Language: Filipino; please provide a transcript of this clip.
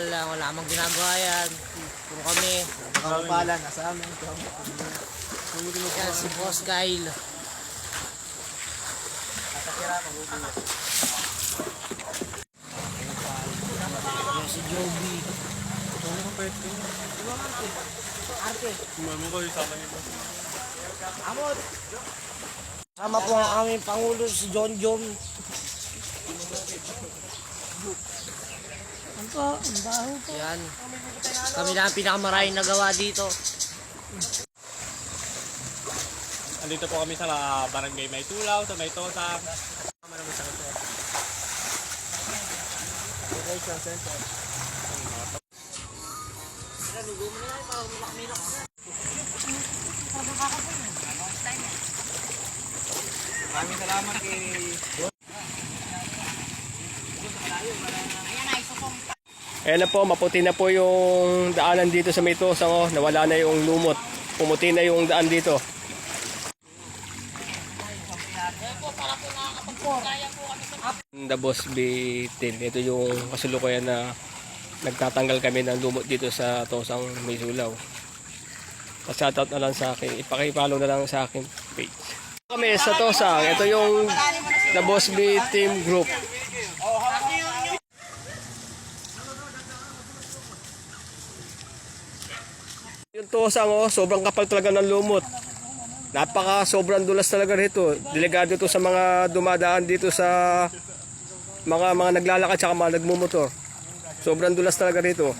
wala amang ginagawa yan. Puro kami. Nakapala, nasa amin. Yan si Boss Kyle. Yan si Joby. Arte. Amot. Sama po ang aming Pangulo si John John. Ang baho po. Yan. Kami lang ang pinakamaraming nagawa dito. Andito po kami sa barangay Maytulaw, sa Maytosang. Maraming salamat kay... Ayan na po, maputi na po yung daanan dito sa Maytosang. Oh, nawala na yung lumot. Pumuti na yung daan dito. The Boss B Team. Ito yung kasulukuyan na nagtatanggal kami ng lumot dito sa Tosang Maysulaw. Pa-shoutout na lang sa akin. Ipakipollow na lang sa akin page. Kami sa Tosang. Ito yung The Boss B Team Group. Yung Tosang, oh, sobrang kapal talaga ng lumot. Sobrang dulas talaga rito. Delikado ito sa mga dumadaan dito sa mga naglalakad at mga nagmumotor. Sobrang dulas talaga rito.